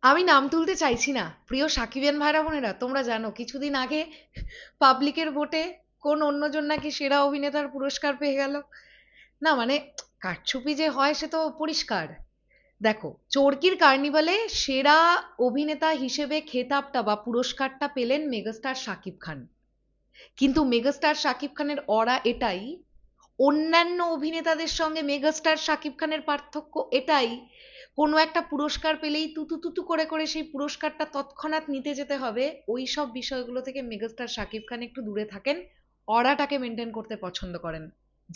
আমি নাম তুলতে চাইছি না। প্রিয় সাকিবিয়ান ভাইরা বোনেরা, তোমরা জানো কিছুদিন আগে পাবলিকের ভোটে কোন অন্যজন নাকি সেরা অভিনেতার পুরস্কার পেয়ে গেল। না মানে কারচুপি যে হয় সে তো পরিষ্কার। দেখো, চরকির কার্নিভালে সেরা অভিনেতা হিসেবে খেতাবটা বা পুরস্কারটা পেলেন মেগাস্টার শাকিব খান। কিন্তু মেগাস্টার শাকিব খানের অরা এটাই, অন্যান্য অভিনেতাদের সঙ্গে মেগাস্টার শাকিব খানের পার্থক্য এটাই, কোনো একটা পুরস্কার পেলেই তুতু তুতু করে করে সেই পুরস্কারটা তৎক্ষণাৎ নিতে যেতে হবে, ওই সব বিষয়গুলো থেকে মেগাস্টার শাকিব খান একটু দূরে থাকেন। অরাটাকে মেনটেন করতে পছন্দ করেন,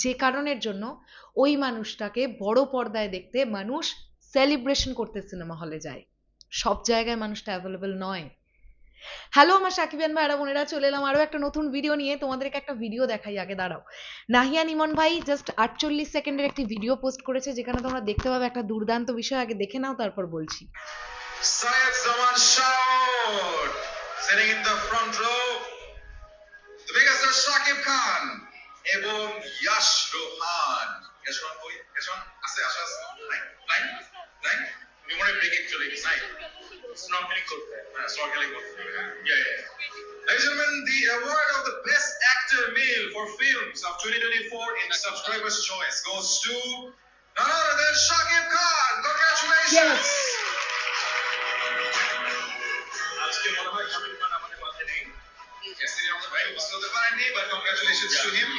যে কারণের জন্য ওই মানুষটাকে বড় পর্দায় দেখতে মানুষ সেলিব্রেশন করতে সিনেমা হলে যায়। সব জায়গায় মানুষটা অ্যাভেলেবল নয়। হ্যালো আমার সাকিবিয়ান ভাইরা বোনেরা, চলে এলাম আরো একটা নতুন ভিডিও নিয়ে। তোমাদেরকে একটা ভিডিও দেখাই, আগে দাঁড়াও। নাহিয়ান ইমন ভাই জাস্ট 48 সেকেন্ডের একটি ভিডিও পোস্ট করেছে, যেখানে তোমরা দেখতে পাবে একটা দুর্দান্ত বিষয়। আগে দেখে নাও, তারপর বলছি। Syed Zaman Shaud, sitting in the front row, the biggest Shakib Khan, এবং Yash Rohan. Yash Rohan koi? Yash Rohan ase asha ase. Nine. We want to break actually. Nine. Snorkeling korte hai. Snorkeling korte hai. Yeah. Ladies and gentlemen, the award of the best actor male for films of 2024 in Subscribers' Choice goes to none other than Shakib Khan. Congratulations. Yes. আজকে মনে হয় শাকিব খান আমাদের মাঝে নেই। Yes, তিনি আমাদের ভাই উপস্থিত হতে পারেননি, but congratulations to him.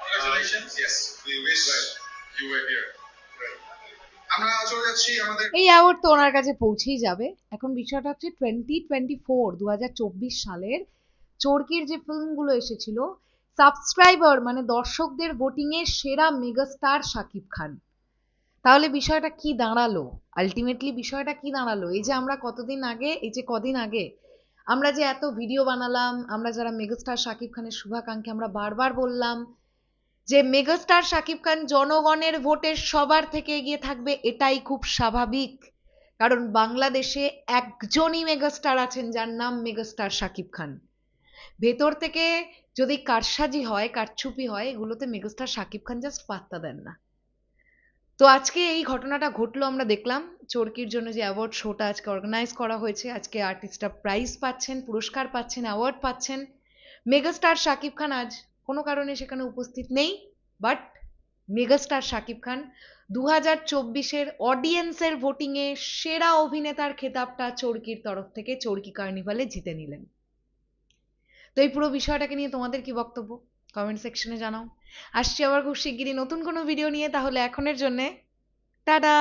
Congratulations. Yes, we wish you were here. আমরা চলে যাচ্ছি আমাদের এই অ্যাওয়ার্ড তো ওনার কাছে পৌঁছেই যাবে। এখন বিষয়টা হচ্ছে 2024 সালের চরকির যে ফিল্মগুলো এসেছিল, সাবস্ক্রাইবার মানে দর্শকদের ভোটিং এ সেরা মেগাস্টার শাকিব খান। তাহলে বিষয়টা কি দাঁড়ালো? আলটিমেটলি বিষয়টা কি দাঁড়ালো? এই যে আমরা কতদিন আগে, এই যে কদিন আগে আমরা যে এত ভিডিও বানালাম, আমরা যারা মেগাস্টার শাকিব খানের শুভাকাঙ্ক্ষী, আমরা বারবার বললাম যে মেগাস্টার শাকিব খান জনগণের ভোটের সবার থেকে এগিয়ে থাকবে, এটাই খুব স্বাভাবিক। কারণ বাংলাদেশে একজনই মেগাস্টার আছেন যার নাম মেগাস্টার শাকিব খান। ভেতর থেকে যদি কারসাজি হয়, কারচুপি হয়, এগুলোতে মেগাস্টার শাকিব খান জাস্ট পাত্তা দেন না। তো আজকে এই ঘটনাটা ঘটলো, আমরা দেখলাম চরকির জন্য যে অ্যাওয়ার্ড শোটা আজকে অর্গানাইজ করা হয়েছে। আজকে আর্টিস্টরা প্রাইজ পাচ্ছেন, পুরস্কার পাচ্ছেন, অ্যাওয়ার্ড পাচ্ছেন। মেগাস্টার শাকিব খান আজ কোনো কারণে সেখানে উপস্থিত নেই, বাট মেগাস্টার শাকিব খান 2024-এর অডিয়েন্সের ভোটিংয়ে সেরা অভিনেতার খেতাবটা চরকির তরফ থেকে চরকি কার্নিভালে জিতে নিলেন। তো এই পুরো বিষয়টাকে নিয়ে তোমাদের কি বক্তব্য কমেন্ট সেকশনে জানাও। আসছি আবার খুব শিগগিরই নতুন কোনো ভিডিও নিয়ে, তাহলে এখনের জন্যে টাটা।